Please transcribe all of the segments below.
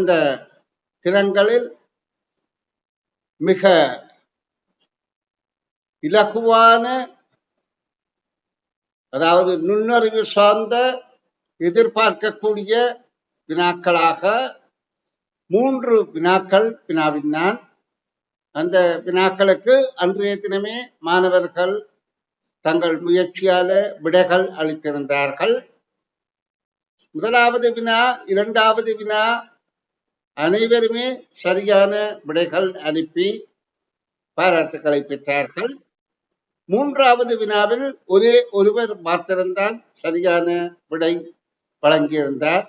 இந்த திறன்களில் மிக இலகுவான, அதாவது நுண்ணறிவு சார்ந்த எதிர்பார்க்கக்கூடிய வினாக்களாக 3 வினாக்கள் வினாவினான். அந்த வினாக்களுக்கு அன்றைய தினமே மாணவர்கள் தங்கள் முயற்சியால விடைகள் அளித்திருந்தார்கள். முதலாவது வினா, இரண்டாவது வினா அனைவருமே சரியான விடைகள் அனுப்பி பாராட்டுக்களை பெற்றார்கள். மூன்றாவது வினாவில் ஒரே ஒருவர் மாத்திரம்தான் சரியான விடை வழங்கியிருந்தார்.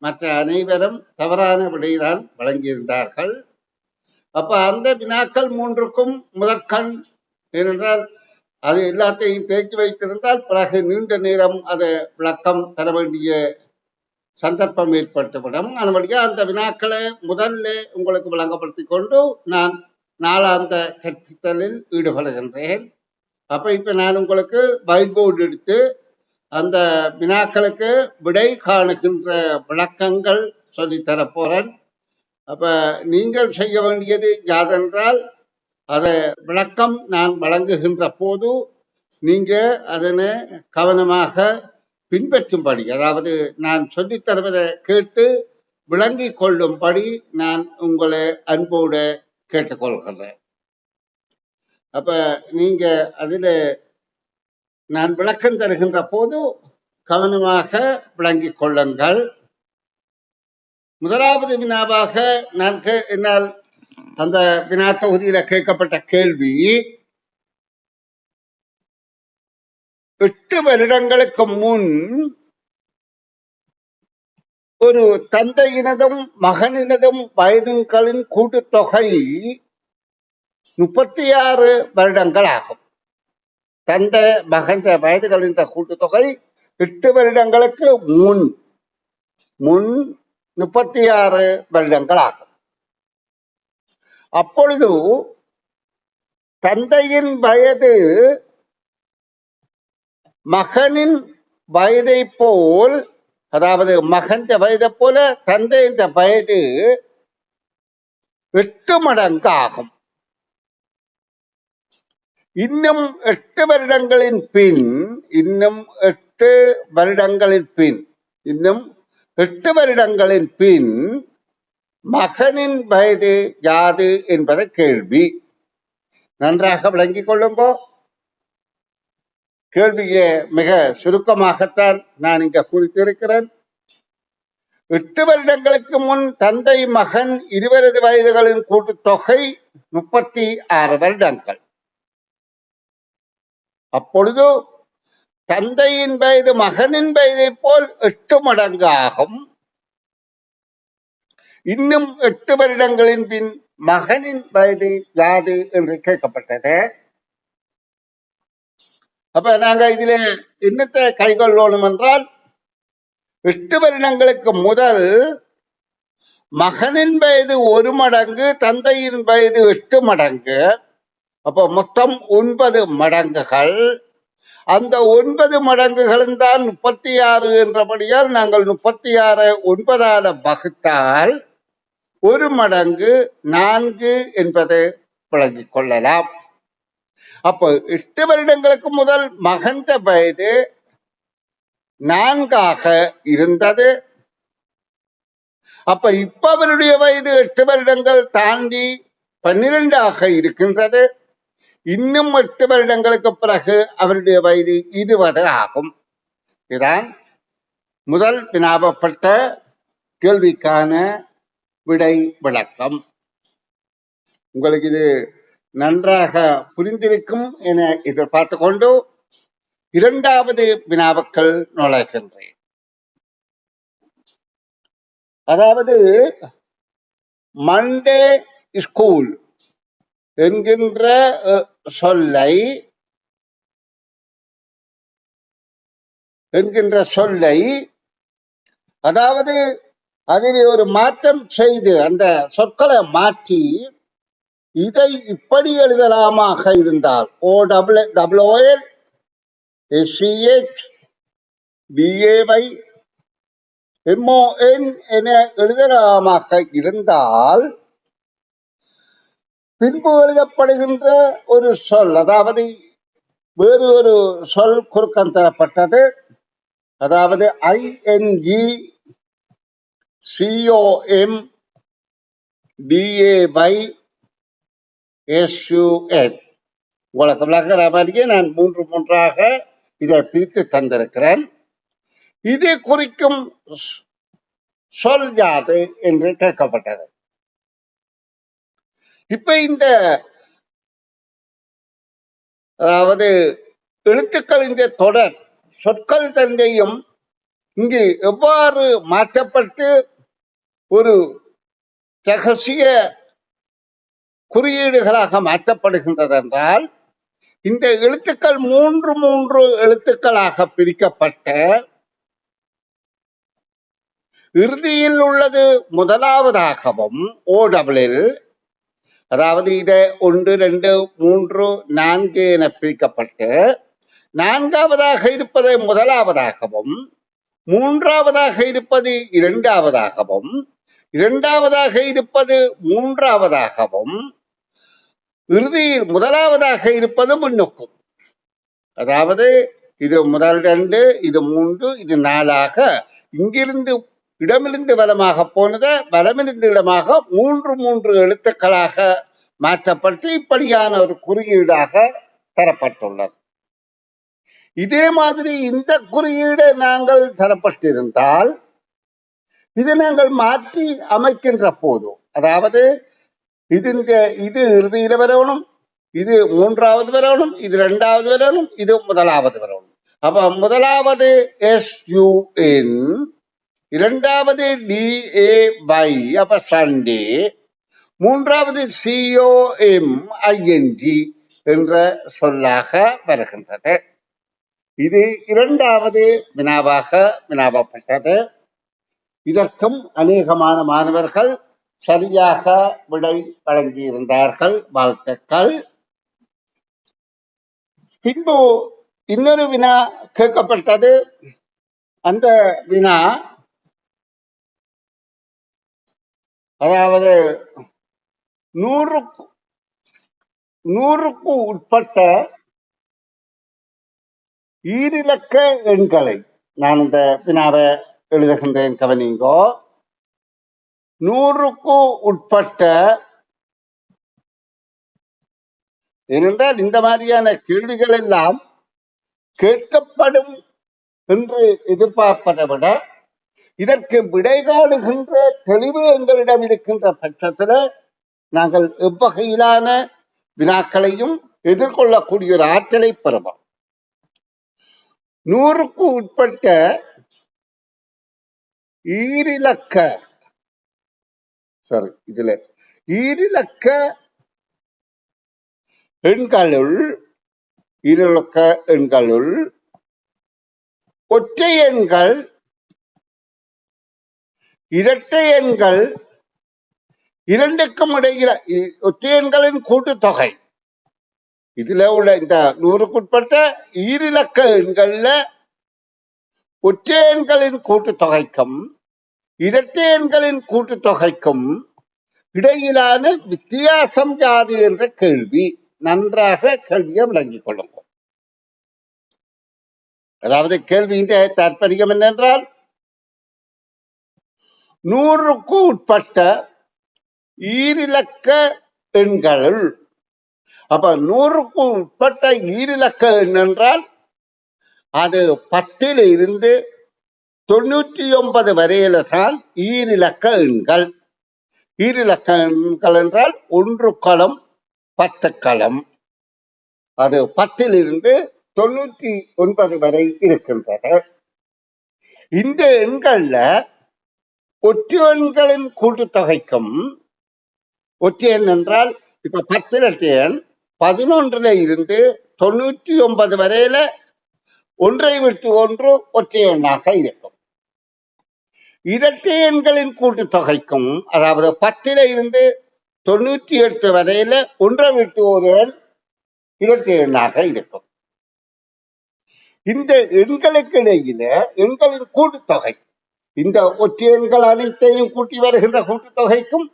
மற்ற அனைவரும் தவறான விடைதான் வழங்கியிருந்தார்கள். அப்ப அந்த வினாக்கள் 3க்கும் முதற்கண், ஏனென்றால் அது எல்லாத்தையும் தேக்கி வைத்திருந்தால் பிறகு நீண்ட நேரம் அதை விளக்கம் தர வேண்டிய சந்தர்ப்பம் ஏற்பட்டுவிடும். அதனுடைய அந்த வினாக்களை முதல்ல உங்களுக்கு விளங்கப்படுத்திக் கொண்டு நான் நாளாந்த கற்பித்தலில் ஈடுபடுகின்றேன். அப்ப இப்ப நான் உங்களுக்கு ஒயிட் போர்டு எடுத்து அந்த வினாக்களுக்கு விடை காணுகின்ற விளக்கங்கள் சொல்லித்தர போறேன். அப்ப நீங்கள் செய்ய வேண்டியது யாதென்றால், அதை விளக்கம் நான் வழங்குகின்ற போது நீங்க அதனை கவனமாக பின்பற்றும்படி, அதாவது நான் சொல்லித் தருவதை கேட்டு விளங்கி கொள்ளும்படி நான் உங்களை அன்போடு கேட்டுக்கொள்கிறேன். அப்ப நீங்க அதுல நான் விளக்கம் தருகின்ற போது கவனமாக விளங்கிக் கொள்ளுங்கள். முதலாவது வினாவாக நான் என்னால் அந்த வினா தொகுதியில கேட்கப்பட்ட கேள்வி, 8 வருடங்களுக்கு முன் ஒரு தந்தையினதும் மகனினதும் வயதுகளின் கூட்டுத்தொகை 36 வருடங்கள் ஆகும். தந்தை மகன் வயதுகளின் கூட்டுத்தொகை 8 வருடங்களுக்கு முன் 36 வருடங்கள் ஆகும். அப்பொழுது தந்தையின் வயது மகனின் வயதை போல், அதாவது மகன் வயதை போல தந்தையின் வயது 8 மடங்கு ஆகும். இன்னும் 8 வருடங்களின் பின் மகனின் வயது யாது என்பதை கேள்வி. நன்றாக விளங்கிக் கொள்ளுங்கோ. கேள்வியை மிக சுருக்கமாகத்தான் நான் இங்க குறித்திருக்கிறேன். 8 வருடங்களுக்கு முன் தந்தை மகன் இருவரது வயதுகளின் கூட்டுத்தொகை 36 வருடங்கள். அப்பொழுது தந்தையின் வயது மகனின் வயதை போல் 8 மடங்கு ஆகும். இன்னும் 8 வருடங்களின் பின் மகனின் வயது யாது என்று கேட்கப்பட்டது. அப்ப நாங்க இதுல என்னத்தை கைகொள்ளணும் என்றால், 8 வருடங்களுக்கு முதல் மகனின் வயது 1 மடங்கு, தந்தையின் வயது 8 மடங்கு. அப்போ மொத்தம் 9 மடங்குகள். அந்த 9 மடங்குகளும் தான் 36 என்றபடியால் நாங்கள் 36 9ஆல் வகுத்தால் 1 மடங்கு 4 என்பதை விளங்கிக் கொள்ளலாம். அப்போ 8 வருடங்களுக்கு முதல் மகன் வயது 4 இருந்தது. அப்ப இப்ப அவருடைய வயது 8 வருடங்கள் தாண்டி 12 இருக்கின்றது. இன்னும் 8 வருடங்களுக்கு பிறகு அவருடைய வயது 20 ஆகும். இதுதான் முதல் வினாவப்பட்ட கேள்விக்கான விடை விளக்கம். உங்களுக்கு இது நன்றாக புரிந்திருக்கும் என எதிர்பார்த்து கொண்டு இரண்டாவது வினாவுக்குள் நுழைகின்றேன். அதாவது மண்டே ஸ்கூல் என்கின்ற சொல்லை அதாவது அதில் ஒரு மாற்றம் செய்து அந்த சொற்களை மாற்றி இதை இப்படி எழுதலாமாக இருந்தால், OOOL SCH BAY MON என எழுதலாமாக இருந்தால் பின்பு எழுதப்படுகின்ற ஒரு சொல், அதாவது வேறு ஒரு சொல் குறுக்கம் தரப்பட்டது, அதாவது INGCOMDASUN. உங்களுக்கு விளக்குற மாதிரியே நான் மூன்றாக இதை பிரித்து தந்திருக்கிறேன். இது குறிக்கும் சொல் யாது என்று கேட்கப்பட்டது. இப்ப இந்த அதாவது எழுத்துக்களின் தொடர் சொற்கள் தந்தையும் இங்கு எவ்வாறு மாற்றப்பட்டு ஒரு ரகசிய குறியீடுகளாக மாற்றப்படுகின்றது என்றால், இந்த எழுத்துக்கள் மூன்று எழுத்துக்களாக பிரிக்கப்பட்ட இறுதியில் உள்ளது முதலாவதாகவும் ஓடபிளில், அதாவது இதை 1 2 3 4 என பிரிக்கப்பட்டு நான்காவதாக இருப்பது முதலாவதாகவும், மூன்றாவதாக இருப்பது இரண்டாவதாகவும், இரண்டாவதாக இருப்பது மூன்றாவதாகவும், இறுதியில் முதலாவதாக இருப்பது முன்னுக்கும். அதாவது இது முதல் 2, இது 3, இது 4ஆக இங்கிருந்து இடமிருந்து வலமாக போனது, வலமிருந்து இடமாக மூன்று எழுத்துக்களாக மாற்றப்பட்டு இப்படியான ஒரு குறியீடாக தரப்பட்டுள்ளது. இதே மாதிரி இந்த குறியீடு நாங்கள் தரப்பட்டிருந்தால் இதை நாங்கள் மாற்றி அமைக்கின்ற போது, அதாவது இது இறுதியில் வரணும், இது மூன்றாவது வரணும், இது இரண்டாவது வரணும், இது முதலாவது வரணும். அப்ப முதலாவது SUN, இரண்டாவது DAY, அப்ப சண்டே, மூன்றாவது COMING என்ற சொல்லாக வருகின்றது. இது இரண்டாவது வினாவாக வினாவப்பட்டது. இதற்கும் அநேகமான மாணவர்கள் சரியாக விடை வழங்கியிருந்தார்கள். வாழ்த்துக்கள். பின்பு இன்னொரு வினா கேட்கப்பட்டது. அந்த வினா அதாவது 100க்கு உட்பட்ட ஈரிலக்க எண்களை, நான் இந்த வினாவை எழுதுகின்றேன், கவனிங்கோ. 100க்கு உட்பட்ட, ஏனென்றால் இந்த மாதிரியான கேள்விகள் எல்லாம் கேட்கப்படும் என்று எதிர்பார்ப்பதை விட இதற்கு விடை காணுகின்ற தெளிவு எங்களிடம் இருக்கின்ற பட்சத்தில் நாங்கள் எவ்வகையிலான வினாக்களையும் எதிர்கொள்ளக்கூடிய ஒரு ஆற்றலை பெறுவோம். 100க்கு உட்பட்ட ஈரிலக்க எண்களுள் ஒற்றை எண்கள், இரட்டை எண்கள், இரண்டுக்கும் இடையில ஒற்றை எண்களின் கூட்டுத்தொகை, இதுல உள்ள இந்த 100க்கு உட்பட்ட ஈரிலக்க எண்கள்ல ஒற்றை எண்களின் கூட்டுத்தொகைக்கும் இரட்டை எண்களின் கூட்டுத்தொகைக்கும் இடையிலான வித்தியாசம் யாது என்ற கேள்வி. நன்றாக கேள்வியை விளங்கிக் கொள்ளுங்க. அதாவது கேள்வியின் தாற்பயம் என்னென்றால், 100க்கு உட்பட்ட ஈரிலக்க எண்களுள், அப்ப 100க்கு உட்பட்ட ஈரிலக்க எண் என்றால் அது 10ல் இருந்து 99 வரையில தான் ஈரிலக்க எண்கள். ஈரிலக்க எண்கள் என்றால் 1 களம் 10 களம், அது 10ல் இருந்து 99 வரை இருக்கின்றது. இந்த எண்கள்ல ஒற்றை எண்களின் கூட்டுத்தொகைக்கும், ஒற்றை எண் என்றால் இப்ப 10 இரட்டை எண், 11ல் இருந்து 99 வரையில ஒன்றை விட்டு ஒன்று ஒற்றை எண்ணாக இருக்கும். இரட்டை எண்களின் கூட்டுத்தொகைக்கும், அதாவது 10ல் இருந்து 98 வரையில ஒன்றை விட்டு ஒரு எண் இரட்டை எண்ணாக இருக்கும். இந்த எண்களுக்கு இடையில எண்களின் கூட்டுத்தொகை, இந்த ஒற்றை எண்கள் அனைத்தையும் கூட்டி வருகின்ற கூட்டுத்தொகைக்கும்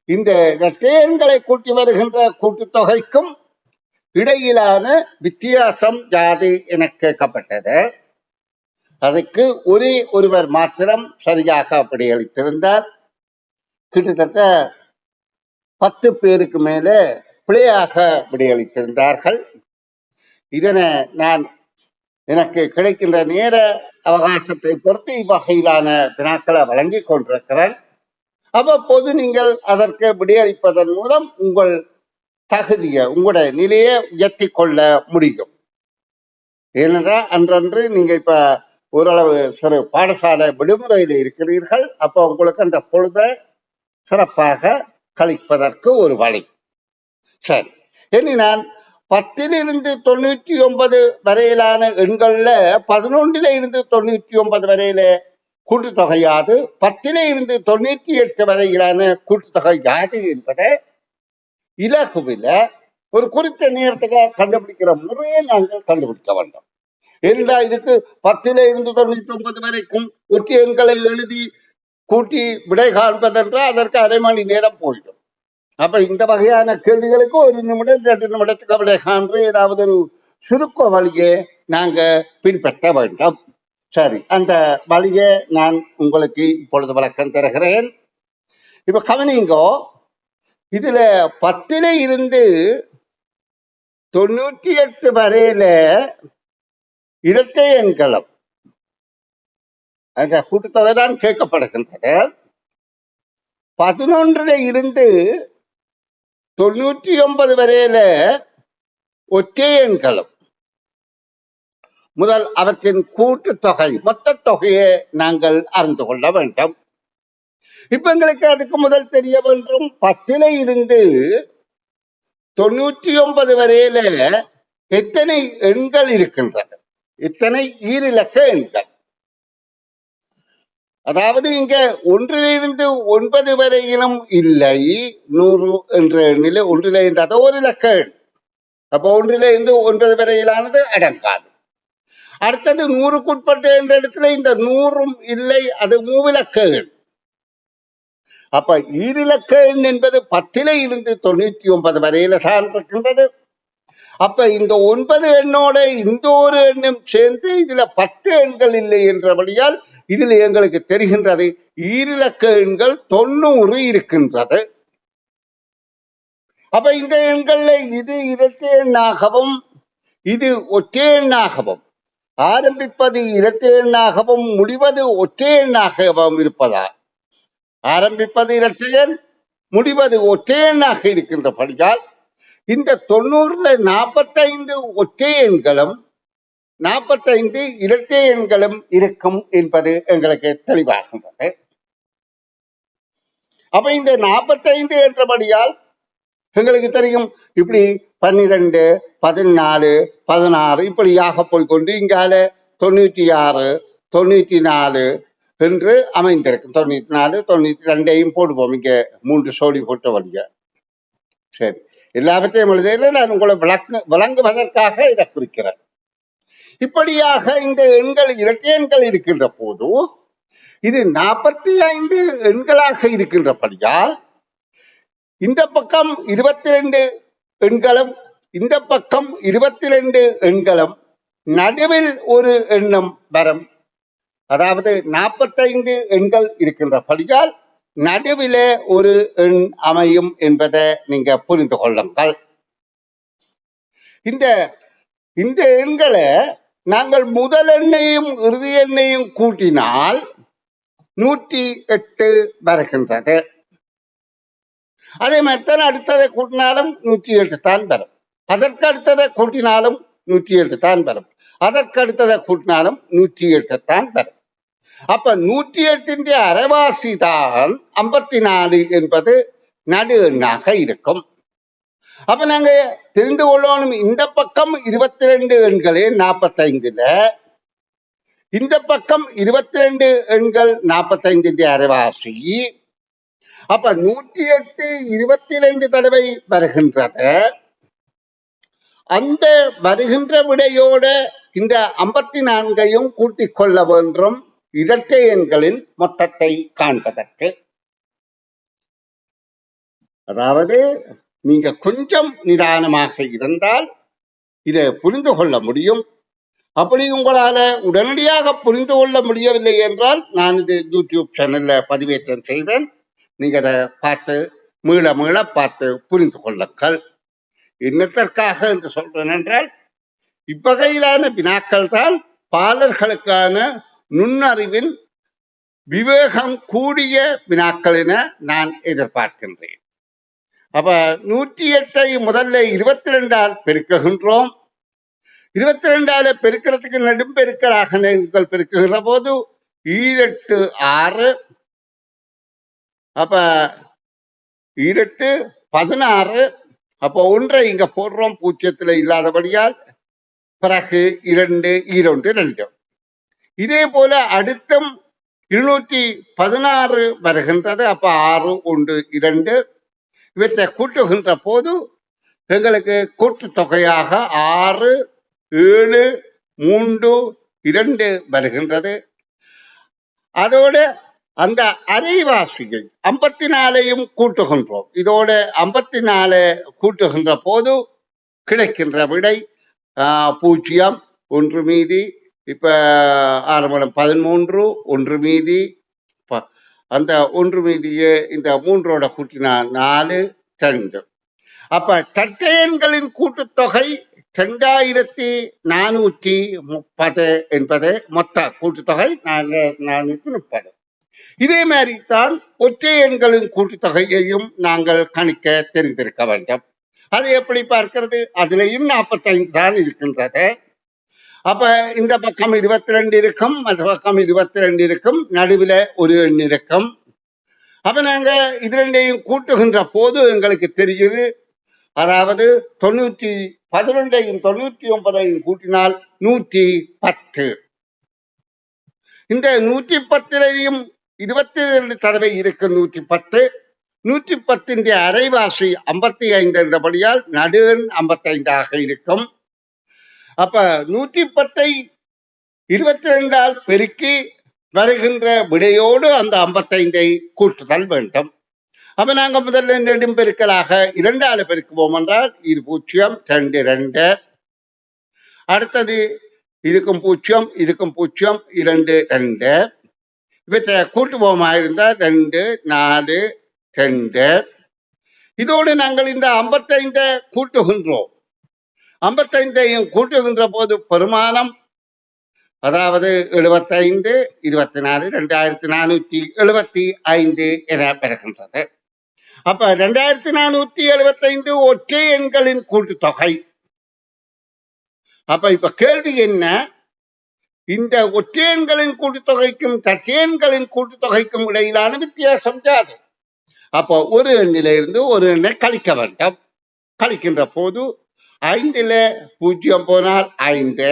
இந்த இரட்டை எண்களை கூட்டி வருகின்ற கூட்டுத்தொகைக்கும் இடையிலான வித்தியாசம் யாது என கேட்கப்பட்டது. அதுக்கு ஒரே ஒருவர் மாத்திரம் சரியாக அப்படி அளித்திருந்தார். கிட்டத்தட்ட 10 பேருக்கு மேல பிழையாக விடையளித்திருந்தார்கள். இதனை நான் எனக்கு கிடைக்கின்ற நேர அவகாசத்தை பொறுத்து இவ்வகையிலான வினாக்களை வழங்கிக் கொண்டிருக்கிறேன். அவ்வப்போது நீங்கள் அதற்கு விடையளிப்பதன் மூலம் உங்கள் தகுதியை உங்களுடைய நிலையை உயர்த்தி கொள்ள முடியும். ஏனென்றால் அன்றன்று நீங்க இப்ப ஓரளவு சிறு பாடசாலை விடுமுறையில் இருக்கிறீர்கள். அப்போ உங்களுக்கு அந்த பொழுதை சிறப்பாக கழிப்பதற்கு ஒரு வழி. சரி, இனி நான் 10 99 வரையிலான எண்கள்ல 11 99 வரையில கூட்டுத்தொகை யாது, 10 98 வரையிலான கூட்டுத்தொகை யாது என்பதை இலகுவில ஒரு குறித்த நேரத்துக்கு கண்டுபிடிக்கிற முறையை நாங்கள் கண்டுபிடிக்க வேண்டும். ஏனென்றால் இதுக்கு 10 99 வரைக்கும் ஒற்றை எண்களை எழுதி கூட்டி விடை காண்பதென்றால் அதற்கு அரை மணி நேரம் போயிடும். அப்ப இந்த வகையான கேள்விகளுக்கு 1 நிமிடம் 2 நிமிடத்துக்கு விடை காண்று ஏதாவது ஒரு சுருக்க வழியை நாங்க பின்பற்ற வேண்டும். சரி, அந்த வழியை நான் உங்களுக்கு இப்பொழுது விளக்கம் தருகிறேன். இப்ப கவனிங்கோ, இதுல 10 98 வரையில இரட்டை எண்களும் அந்த கூட்டுத்தொகை தான் கேட்கப்படுகின்றது. 11 99 வரையில ஒற்றை எண்களும் முதல் அவற்றின் கூட்டுத்தொகை மொத்த தொகையை நாங்கள் அறிந்து கொள்ள வேண்டும். இப்ப எங்களுக்கு அதுக்கு முதல் தெரிய வேண்டும், 10 99 வரையில எத்தனை எண்கள் இருக்கின்றன, எத்தனை ஈரிலக்க எண்கள். அதாவது இங்க 1 9 வரையிலும் இல்லை, 100 என்ற எண்ணில் 1 அது ஒரு இலக்க எண். அப்ப 1 9 வரையிலானது அடங்காது. அடுத்தது 100க்குட்பட்ட என்ற இடத்துல இந்த 100ம் இல்லை, அது மூவிலக்க எண். அப்ப ஈரிலக்க எண் என்பது 10 99 வரையில தான் இருக்கின்றது. அப்ப இந்த 9 எண்ணோட இந்த ஒரு எண்ணும் சேர்ந்து இதுல 10 எண்கள் இல்லை என்றபடியால் இதுல எங்களுக்கு தெரிகின்றது ஈரிலக்க எண்கள் 90 இருக்கின்றது. அப்ப இந்த எண்கள்ல இது இரட்டை எண்ணாகவும் இது ஒற்றை எண்ணாகவும், ஆரம்பிப்பது இரட்டை எண்ணாகவும் முடிவது ஒற்றை எண்ணாகவும் இருப்பதால், ஆரம்பிப்பது இரட்டை எண் முடிவது ஒற்றை எண்ணாக இருக்கின்றபடியால் இந்த 90ல 45 ஒற்றை எண்களும் 45 இரட்டை எண்களும் இருக்கும் என்பது எங்களுக்கு தெளிவாகின்றது. அப்ப இந்த 45 என்றபடியால் எங்களுக்கு தெரியும் இப்படி 12 14 16 இப்படியாக போய்கொண்டு இங்கால 96 94 என்று அமைந்திருக்கும். 94 92 போடுவோம், இங்க 3 சோடி போட்ட வழிய. சரி, எல்லாவற்றையும் எழுதையில நான் உங்களை வழங்குவதற்காக இதை குறிக்கிறேன். இப்படியாக இந்த எண்கள் இரட்டை எண்கள் இருக்கின்ற போது இது 45 எண்களாக இருக்கின்றபடியால் இந்த பக்கம் 22 எண்களும் இந்த பக்கம் 22 எண்களும் நடுவில் ஒரு எண்ணம் வரும். அதாவது 45 எண்கள் இருக்கின்றபடியால் நடுவிலே ஒரு எண் அமையும் என்பதை நீங்க புரிந்து கொள்ளுங்கள். இந்த எண்களை நாங்கள் முதல் எண்ணையும் இறுதி எண்ணையும் கூட்டினால் 108 வருகின்றது. அதே மாதிரி தான் அடுத்ததை கூட்டினாலும் 108 தான் வரும். அதற்கு அடுத்ததை கூட்டினாலும் 108 தான் வரும். அதற்கு அடுத்ததை கூட்டினாலும் 108 தான் வரும். அப்ப 108 அரைவாசி தான் 54 என்பது நடு எண்ணாக இருக்கும். அப்ப நாங்க தெரிந்து கொள்ளணும், இந்த பக்கம் 22 எண்களே 45ல, இந்த பக்கம் 22 எண்கள் 45 அரைவாசி. அப்ப 108 22 தடவை வருகின்றது. அந்த வருகின்ற விடையோட இந்த 54ஐயும் கூட்டிக் கொள்ள வேண்டும். இரட்டை எண்களின் மொத்தத்தை காண்பதற்கு. அதாவது நீங்க கொஞ்சம் நிதானமாக இருந்தால் இதை புரிந்து கொள்ள முடியும். அப்படி உங்களால உடனடியாக புரிந்து கொள்ள முடியவில்லை என்றால் நான் இது யூடியூப் சேனல்ல பதிவேற்றம் செய்வேன். நீங்க அதை பார்த்து மீள மீள பார்த்து புரிந்து கொள்ளுங்கள். என்னத்திற்காக என்று சொல்றேன் என்றால், இவ்வகையிலான வினாக்கள் தான் பாலர்களுக்கான நுண்ணறிவின் விவேகம் கூடிய வினாக்கள் என நான் எதிர்பார்க்கின்றேன். அப்ப 108 முதல்ல 22 பெருக்குகின்றோம். 22 பெருக்கிறதுக்கு நெடும்பெருக்கலாக நீங்கள் பெருக்குகிற போது 8 6, அப்ப 8 16, அப்போ ஒன்றை இங்க போடுறோம் பூஜ்ஜியத்துல இல்லாதபடியால். பிறகு 2 2 2. இதே போல அடுத்தும் 216 வருகின்றது. அப்ப 6 1 2. இவற்றை கூட்டுகின்ற போது எங்களுக்கு கூட்டு தொகையாக 6 7 3 2 வருகின்றது. அதோட அந்த அரைவாசியை 54ஐயும் கூட்டுகின்றோம். இதோட 54 கூட்டுகின்ற போது கிடைக்கின்ற விடை 0 1 மீதி. இப்ப 6 மணி 13 1 மீதி. அந்த 1 மீதியே இந்த 3ஓட கூட்டினா 4 2. அப்ப தட்டையன்களின் கூட்டுத்தொகை 2430 என்பது மொத்த கூட்டுத்தொகை 430. இதே மாதிரி தான் ஒற்றை எண்களின் கூட்டுத்தொகையையும் நாங்கள் கணிக்க தெரிந்திருக்க வேண்டும். அது எப்படி பார்க்கிறது? அதுலயும் 45 தான் இருக்கின்றது. அப்ப இந்த பக்கம் 22 இருக்கும், மற்ற பக்கம் 22 இருக்கும், நடுவில் ஒரு எண் இருக்கும். அப்ப நாங்க இது ரெண்டையும் கூட்டுகின்ற போது எங்களுக்கு தெரியுது, அதாவது 11ஐயும் 99ஐயும் கூட்டினால் 110. இந்த 110லையும் 22 தடவை இருக்கு 110. 110 அரைவாசி 55 என்றபடியால் நடு எண் 55 இருக்கும். அப்ப 110ஐ 22 பெருக்கி வருகின்ற விடையோடு அந்த 55ஐ கூட்டுதல் வேண்டும். அப்ப நாங்க முதல்ல நெடும்பெருக்கலாக 2 பெருக்குவோம் என்றால் இது 0 2 2. அடுத்தது இதுக்கும் 0 இதுக்கும் 0 2 2. இவற்றை கூட்டுவோமா இருந்தால் 2 4 2. இதோடு நாங்கள் இந்த 55 கூட்டுகின்றோம். 55ஐயும் கூட்டுகின்ற போது பெருமானம், அதாவது 75 24 2475 என பெறுகின்றது. அப்ப 2475 ஒற்றை எண்களின் கூட்டுத்தொகை. அப்ப இப்ப கேள்வி என்ன? இந்த ஒற்றை எண்களின் கூட்டுத்தொகைக்கும் தட்டையன்களின் கூட்டுத்தொகைக்கும் இடையிலான வித்தியாசம் யாது? அப்போ ஒரு எண்ணிலிருந்து ஒரு எண்ணை கழிக்க வேண்டும். கழிக்கின்ற போது 5ல 0 போனால் 5,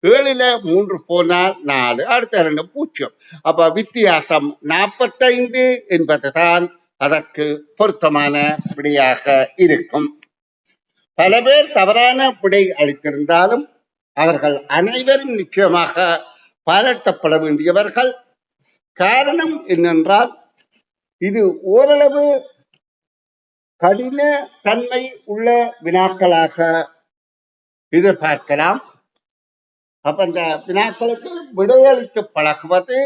7ல 3 போனால் 4, அடுத்த 2 0. அப்ப வித்தியாசம் 45 என்பதுதான் அதற்கு பொருத்தமான விடையாக இருக்கும். பல பேர் தவறான விடை அளித்திருந்தாலும் அவர்கள் அனைவரும் நிச்சயமாக பாராட்டப்பட வேண்டியவர்கள். காரணம் என்னென்றால், இது ஓரளவு கடின தன்மை உள்ள வினாக்களாக எதிர்பார்க்கலாம். அப்ப இந்த வினாக்களுக்கு விடையளித்து பழகுவது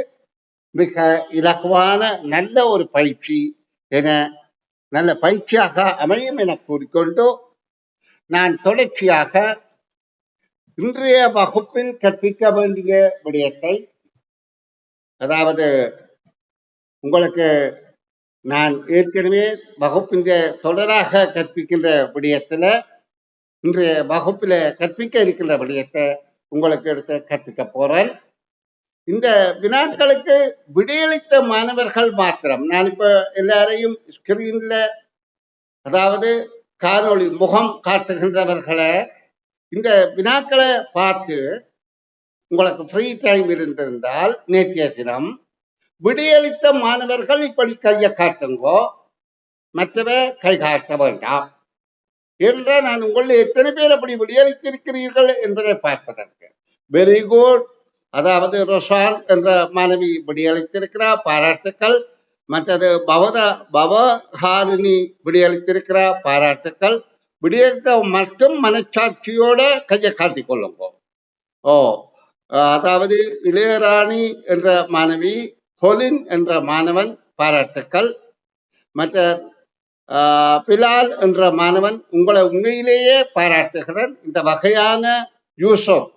மிக இலகுவான நல்ல ஒரு பயிற்சி என, நல்ல பயிற்சியாக அமையும் என கூறிக்கொண்டு, நான் தொடர்ச்சியாக இன்றைய வகுப்பில் கற்பிக்க வேண்டிய விடயத்தை, அதாவது உங்களுக்கு நான் ஏற்கனவே வகுப்பின் தொடராக கற்பிக்கின்ற விடயத்துல இன்றைய வகுப்பில கற்பிக்க இருக்கின்ற விடயத்தை உங்களுக்கு எடுத்து கற்பிக்க போறேன். இந்த வினாக்களுக்கு விடையளித்த மாணவர்கள் மாத்திரம், நான் இப்ப எல்லாரையும் ஸ்கிரீன்ல, அதாவது காணொளி முகம் காட்டுகின்றவர்களை இந்த வினாக்களை பார்த்து உங்களுக்கு ஃப்ரீ டைம் இருந்திருந்தால் நேற்றைய தினம் விடையளித்த மாணவர்கள் இப்படி கையை காட்டுங்கோ, மற்றவ கை காட்ட வேண்டாம் என்றால் நான் உங்களை எத்தனை பேர் அப்படி விடையளித்திருக்கிறீர்கள் என்பதை பார்ப்பதற்கு. வெரி குட், அதாவது ரொஷான் என்ற மாணவி விடியளித்திருக்கிறார், பாராட்டுக்கள். மற்றது பவஹாரினி விடியளித்திருக்கிறார், பாராட்டுக்கள். விடியளித்த மட்டும் மனச்சாட்சியோட கையை காட்டிக் கொள்ளுங்க. ஓ அதாவது இளையராணி என்ற மாணவி, ஹொலின் என்ற மாணவன், பாராட்டுக்கள். மற்ற பிலால் என்ற மாணவன், உங்களை உண்மையிலேயே பாராட்டுகிறேன். இந்த வகையான யூசப்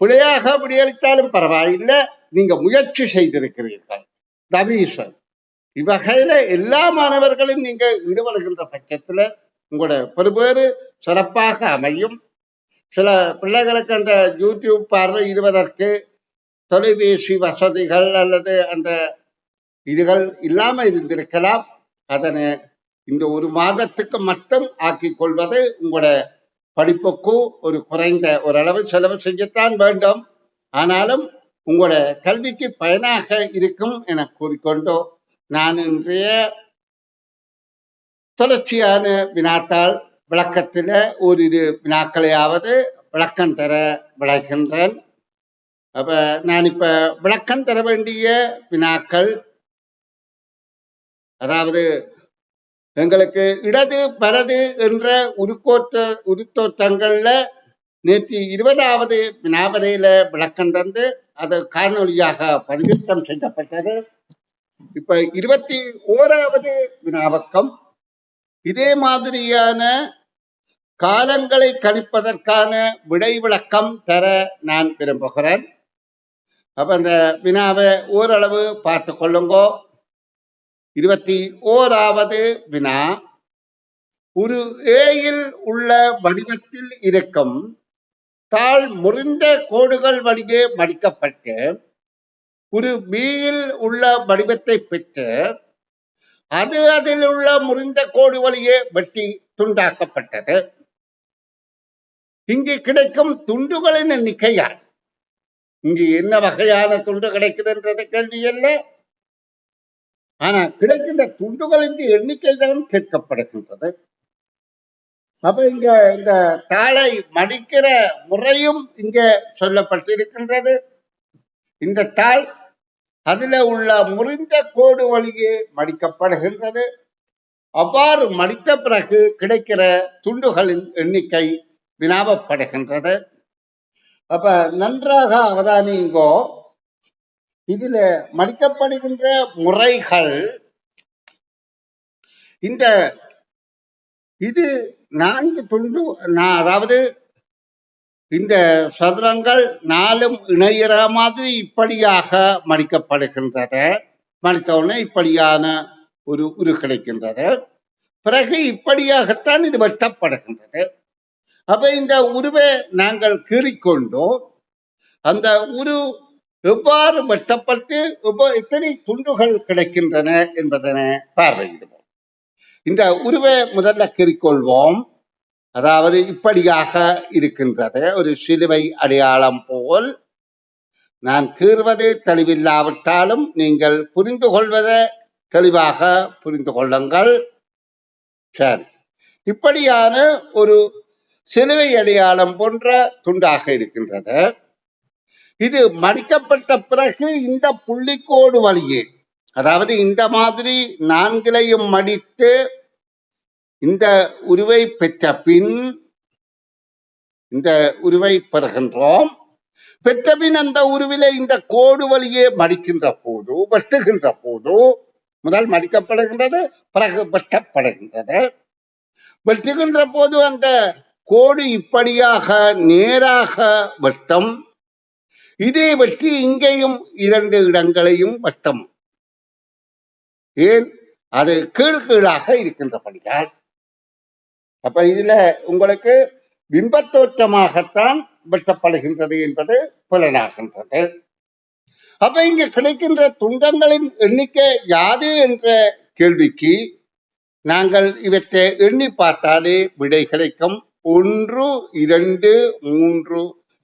பிழையாக விடியளித்தாலும் பரவாயில்லை, நீங்க முயற்சி செய்திருக்கிறீர்கள். தபீசன் இவ்வகையில எல்லா மாணவர்களும் நீங்க ஈடுபடுகின்ற பட்சத்துல உங்களோட பெருபேறு சிறப்பாக அமையும். சில பிள்ளைகளுக்கு அந்த யூடியூப் பார்வை இடுவதற்கு தொலைபேசி வசதிகள் அல்லது அந்த இதுகள் இல்லாம இருந்திருக்கலாம். அதனை இந்த ஒரு மாதத்துக்கு மட்டும் ஆக்கிக் கொள்வது உங்களோட படிப்புக்கு ஒரு குறைந்த ஓரளவு செலவு செய்யத்தான் வேண்டும். ஆனாலும் உங்களோட கல்விக்கு பயனாக இருக்கும் என கூறிக்கொண்டு நான் இன்றைய தொடர்ச்சியான வினாத்தாள் விளக்கத்துல ஓரிரு வினாக்களையாவது விளக்கம் தர விளைகின்றேன். அப்ப நான் இப்ப விளக்கம் தர வேண்டிய வினாக்கள், அதாவது எங்களுக்கு இடது வலது என்ற உருத்தோற்றங்கள்ல நேற்று 20வது வினாவரையில விளக்கம் தந்து அது காணொலியாக பதிவிறக்கம் செய்யப்பட்டது. இப்ப 21வது வினாவக்கம் இதே மாதிரியான காலங்களை கணிப்பதற்கான விடை விளக்கம் தர நான் விரும்புகிறேன். அப்ப அந்த வினாவை ஓரளவு பார்த்து கொள்ளுங்கோ. 21வது வினா, ஒரு ஏயில் உள்ள வடிவத்தில் இருக்கும் தாள் முறிந்த கோடுகள் வழியே மடிக்கப்பட்டு ஒரு பியில் உள்ள வடிவத்தை பெற்று அது அதில் உள்ள முறிந்த கோடு வழியே வெட்டி துண்டாக்கப்பட்டது. இங்கு கிடைக்கும் துண்டுகளின் எண்ணிக்கை யார்? இங்கு என்ன வகையான துண்டு கிடைக்குதுன்றது கேள்வி அல்ல, ஆனா கிடைக்கின்ற துண்டுகளின் எண்ணிக்கை தான் கேட்கப்படுகின்றது. அப்ப இங்க இந்த தாளை மடிக்கிற முறையும் இங்க சொல்லப்பட்டிருக்கின்றது. இந்த தாள் அதுல உள்ள முறிந்த கோடு வழியே மடிக்கப்படுகின்றது. அவ்வாறு மடித்த பிறகு கிடைக்கிற துண்டுகளின் எண்ணிக்கை வினாவப்படுகின்றது. அப்ப நன்றாக அவதானிங்கோ. இதுல மடிக்கப்படுகின்ற முறைகள், இந்த இது 4 துண்டு, அதாவது இந்த சதுரங்கள் 4ம் இணைகிற மாதிரி இப்படியாக மடிக்கப்படுகின்றது. மடித்தவுடனே இப்படியான ஒரு உரு கிடைக்கின்றது. பிறகு இப்படியாகத்தான் இது வெட்டப்படுகின்றது. அப்ப இந்த உருவை நாங்கள் கீறிக்கொண்டோ அந்த உரு எவ்வாறு வெட்டப்பட்டு எத்தனை துண்டுகள் கிடைக்கின்றன என்பதனை பார்வையிடுவோம். இந்த உருவை முதல்ல கீறிக்கொள்வோம். அதாவது இப்படியாக இருக்கின்றது, ஒரு சிலுவை அடையாளம் போல். நான் கீறுவது தெளிவில்லாவிட்டாலும் நீங்கள் புரிந்து கொள்வதை தெளிவாக புரிந்து கொள்ளுங்கள். சரி, இப்படியான ஒரு சிலுவை அடையாளம் போன்ற துண்டாக இருக்கின்றது. இது மடிக்கப்பட்ட பிறகு இந்த புள்ளிக்கோடு வழியே, அதாவது இந்த மாதிரி 4லையும் மடித்து இந்த உருவை பெற்ற பின் இந்த உருவை பெறுகின்றோம். பெற்ற பின் அந்த உருவில இந்த கோடு வழியே மடிக்கின்ற போது, வெட்டுகின்ற போது, முதல் மடிக்கப்படுகின்றது, பிறகு வெட்டப்படுகின்றது. வெட்டுகின்ற போது அந்த கோடு இப்படியாக நேராக வெட்டும். இதே வெட்டி இங்கேயும் 2 இடங்களையும் வெட்டும். ஏன்? அது கீழாக இருக்கின்றபடியால். அப்ப இதுல உங்களுக்கு பிம்பத்தோற்றமாகத்தான் வெட்டப்படுகின்றது என்பது புலனாகின்றது. அப்ப இங்க கிடைக்கின்ற துண்டங்களின் எண்ணிக்கை யாது என்ற கேள்விக்கு நாங்கள் இவற்றை எண்ணி பார்த்தாலே விடை கிடைக்கும். 1, 2, 3,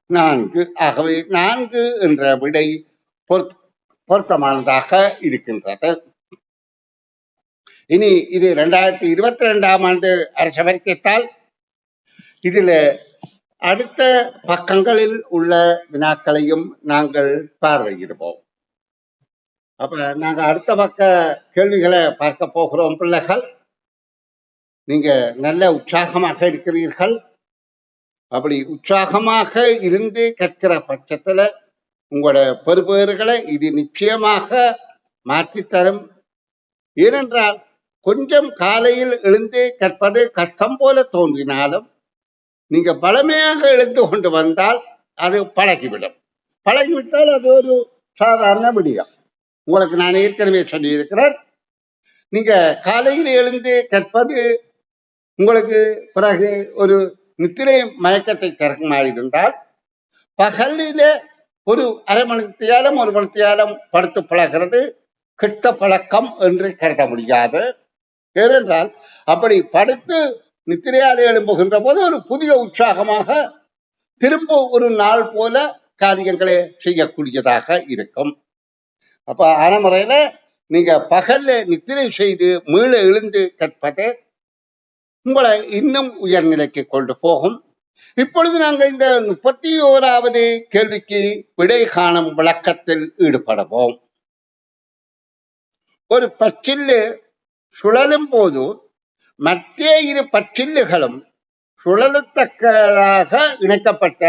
4. ஆகவே 4 என்ற விடை பொருத்தமானதாக இருக்கின்றது. இனி இது 2022ஆம் ஆண்டு அரச வர்க்கத்தால். இதுல அடுத்த பக்கங்களில் உள்ள வினாக்களையும் நாங்கள் பார்வையிடுவோம். அப்ப நாங்க அடுத்த பக்க கேள்விகளை பார்க்க போகிறோம். பிள்ளைகள், நீங்க நல்ல உற்சாகமாக இருக்கிறீர்கள். அப்படி உற்சாகமாக இருந்து கற்கிற பட்சத்துல உங்களோட பெறுபேறுகளை இது நிச்சயமாக மாற்றித்தரும். ஏனென்றால் கொஞ்சம் காலையில் எழுந்து கற்பது கஷ்டம் போல தோன்றினாலும் நீங்க பழமையாக எழுந்து கொண்டு வந்தால் அது பழகிவிடும். பழகிவிட்டால் அது ஒரு சாதாரண விடயம். உங்களுக்கு நான் ஏற்கனவே சொல்லியிருக்கிறேன், நீங்க காலையில் எழுந்து கற்பது உங்களுக்கு பிறகு ஒரு நித்திரை மயக்கத்தை தருமாறு இருந்தால் பகலில ஒரு அரை மணித்தியாலம் ஒரு மணித்தியாலம் படுத்து பழகிறது கெட்ட பழக்கம் என்று கருத முடியாது. ஏனென்றால் அப்படி படுத்து நித்திரையால் எழும்புகின்ற போது ஒரு புதிய உற்சாகமாக திரும்ப ஒரு நாள் போல காரியங்களை செய்யக்கூடியதாக இருக்கும். அப்ப அறமுறையில நீங்க பகல்ல நித்திரை செய்து மீள எழுந்து கற்பது உங்களை இன்னும் உயர்நிலைக்கு கொண்டு போகும். இப்பொழுது நாங்கள் இந்த 31வது கேள்விக்கு விடை காணும் விளக்கத்தில் ஈடுபடுவோம். ஒரு பச்சில்லு சுழலும் போது மற்ற இரு பச்சில்லுகளும் சுழலத்தக்கதாக இணைக்கப்பட்ட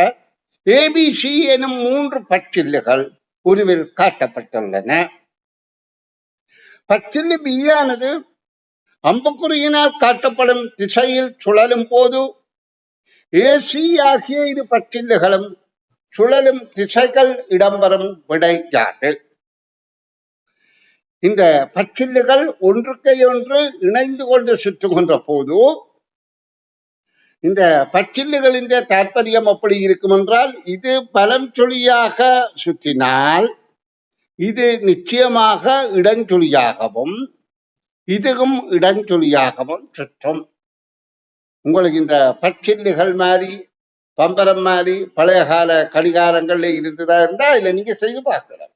ஏபிசி எனும் 3 பச்சில்லுகள் உருவில் காட்டப்பட்டுள்ளன. பச்சில்லு பியானது அம்புக்குறியினால் காட்டப்படும் திசையில் சுழலும் போது ஏசி ஆகிய இரு பச்சில்லுகளும் சுழலும் திசைகள் இடம்பெறும் விடை யாது? இந்த பச்சில்லுகள் ஒன்றுக்கையொன்று இணைந்து கொண்டு சுற்றுகின்ற போது இந்த பச்சில்லுகளின் தாற்பயம் எப்படி இருக்கும் என்றால், இது பலம் சுழியாக சுற்றினால் இது நிச்சயமாக இடஞ்சுழியாகவும் இதுவும் இடஞ்சுழியாகவும் சுற்றும். உங்களுக்கு இந்த பச்சில்லுகள் மாதிரி பம்பரம் மாதிரி பழைய கால கடிகாரங்கள்ல இருந்ததா இருந்தா இல்ல நீங்க செய்து பார்க்கலாம்.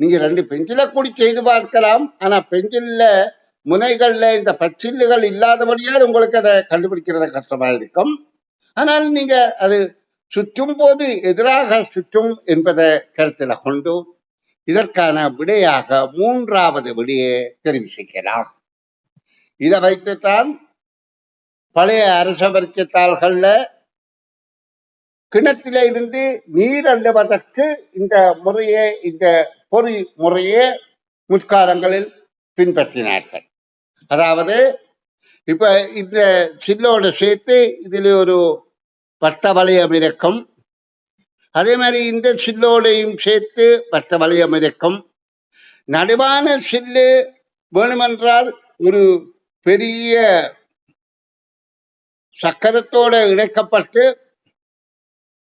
நீங்க 2 பெஞ்சில கூடி செய்து பார்க்கலாம். ஆனா பெஞ்சில்ல முனைகள்ல இந்த பச்சில்லுகள் இல்லாதபடியால் உங்களுக்கு அதை கண்டுபிடிக்கிறது கஷ்டமா இருக்கும். ஆனால் நீங்க அது சுற்றும் போது எதிராக சுற்றும் என்பதை கருத்துல கொண்டு இதற்கான விடையாக 3வது விடையை தெரிவிக்கலாம். இதை வைத்துத்தான் பழைய அரச பரீட்சைத்தாள்கள்ல கிணத்தில இருந்து நீர் அள்ளுவதற்கு இந்த முறையை இந்த பொறி முறையை முற்காலங்களில் பின்பற்றினார்கள். அதாவது இப்ப இந்த சில்லோட சேர்த்து இதுல ஒரு வட்ட வளையம் இருக்கும். அதே மாதிரி இந்த சில்லோடையும் சேர்த்து வட்ட வளையம் இருக்கும். நடுவான சில்லு வேணுமென்றால் ஒரு பெரிய சக்கரத்தோட இணைக்கப்பட்டு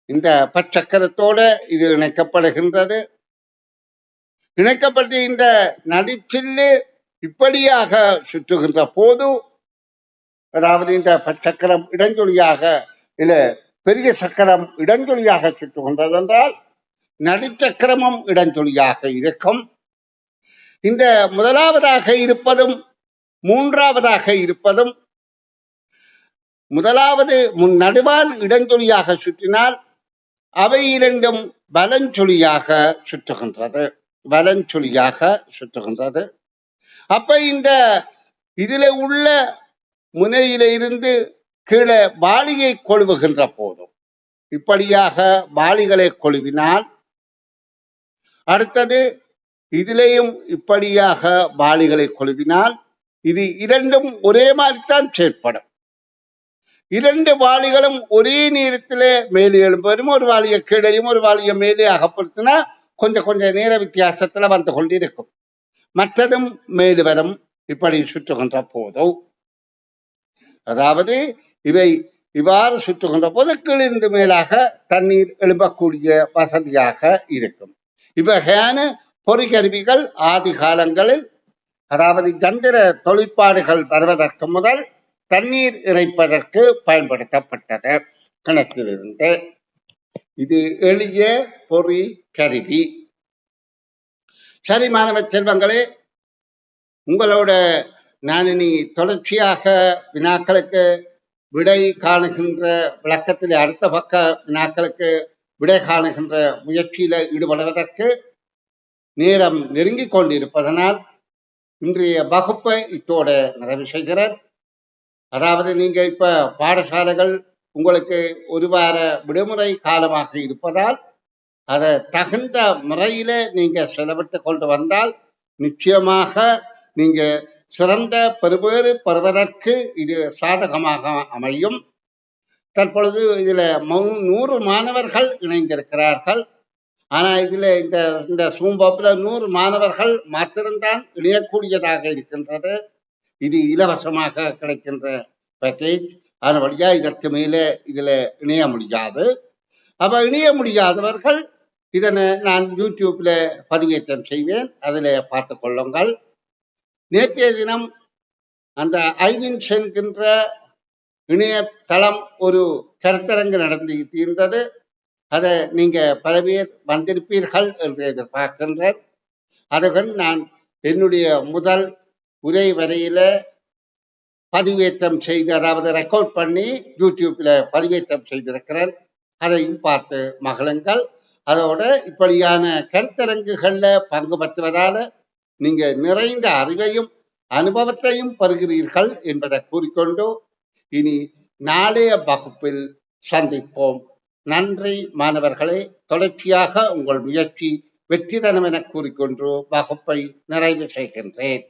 இந்த பச்சக்கரத்தோட இது இணைக்கப்படுகின்றது. இணைக்கப்பட்டு இந்த நடுச்சில்லு இப்படியாக சுற்றுகின்ற போது, அதாவது இந்த பச்சக்கரம் இடஞ்சொலியாக இல்ல பெரிய சக்கரம் இடஞ்சொலியாக சுற்றுகின்றது என்றால் நடுச்சக்கரமும் இடஞ்சொலியாக இருக்கும். இந்த முதலாவதாக இருப்பதும் 3வதாக இருப்பதும், முதலாவது நடுவான் இடஞ்சொலியாக சுற்றினால் அவை இரண்டும் வலஞ்சொலியாக சுற்றுகின்றது. வலஞ்சொலியாக சுற்றுகின்றது. அப்ப இந்த இதுல உள்ள முனையில இருந்து கீழே வாளியை கொழுவுகின்ற போதும் இப்படியாக வாளிகளை கொழுவினால், அடுத்தது இதிலேயும் இப்படியாக வாளிகளை கொழுவினால் இது இரண்டும் ஒரே மாதிரித்தான் செயற்படும். 2 வாளிகளும் ஒரே நேரத்தில் மேலே எழும்பும். ஒரு வாளியை கீழையும் ஒரு வாளியை மேலே அகப்படுத்தினா கொஞ்சம் நேர வித்தியாசத்துல வந்து கொண்டிருக்கும். மற்றதும் மேலு வரும் இப்படி சுற்றுகின்ற போதோ, அதாவது இவை இவ்வாறு சுற்றுகின்ற போது கீழிருந்து மேலாக தண்ணீர் எழும்பக்கூடிய வசதியாக இருக்கும். இவ்வகையான பொறிகருவிகள் ஆதி காலங்களில், அதாவது யந்திர தொழிற்பாடுகள் வருவதற்கு முதல் தண்ணீர் இறைப்பதற்கு பயன்படுத்தப்பட்டது கிணற்றிலிருந்து. இது எளிய பொறி கருவி. சரி மாணவ செல்வங்களே, உங்களோட நான் இனி தொடர்ச்சியாக வினாக்களுக்கு விடை காணுகின்ற விளக்கத்திலே அடுத்த பக்க வினாக்களுக்கு விடை காணுகின்ற முயற்சியில ஈடுபடுவதற்கு நேரம் நெருங்கிக் கொண்டிருப்பதனால் இன்றைய வகுப்பை இத்தோட நிறைவு செய்கிறேன். அதாவது நீங்க இப்ப பாடசாலைகள் உங்களுக்கு ஒரு வார விடுமுறை காலமாக இருப்பதால் அதை தகுந்த முறையில நீங்க செலவிட்டு கொண்டு வந்தால் நிச்சயமாக நீங்க சிறந்த பெறுபேறு பெறுவதற்கு இது சாதகமாக அமையும். தற்பொழுது இதுல 100 மாணவர்கள் இணைந்திருக்கிறார்கள். ஆனா இதுல இந்த சூம் வகுப்புல 100 மாணவர்கள் மாத்திரம்தான் இணையக்கூடியதாக இருக்கின்றது. இது இலவசமாக கிடைக்கின்ற பேக்கேஜ். அதன்படியா இதற்கு மேலே இதுல இணைய முடியாது. அப்ப இணைய முடியாதவர்கள் இதனை நான் யூடியூப்ல பதிவேற்றம் செய்வேன், அதில் பார்த்து கொள்ளுங்கள். நேற்றைய தினம் அந்த ஐவின்ஸ் என்கின்ற இணையதளம் ஒரு கருத்தரங்கு நடந்து தீர்ந்தது. அதை நீங்க பல பேர் வந்திருப்பீர்கள் என்று எதிர்பார்க்கின்றேன். அதுடன் நான் என்னுடைய முதல் உரை வரையில பதிவேற்றம் செய்து, அதாவது ரெக்கார்ட் பண்ணி யூடியூப்ல பதிவேற்றம் செய்திருக்கிறேன். அதையும் பார்த்து மகிழுங்கள். அதோட இப்படியான கருத்தரங்குகள்ல பங்கு பெற்றுவதால நீங்க நிறைந்த அறிவையும் அனுபவத்தையும் பெறுகிறீர்கள் என்பதை கூறிக்கொண்டு இனி நாளைய வகுப்பில் சந்திப்போம். நன்றி மாணவர்களே. தொடர்ச்சியாக உங்கள் முயற்சி வெற்றிதனம் என கூறிக்கொண்டு வகுப்பை நிறைவு செய்கின்றேன்.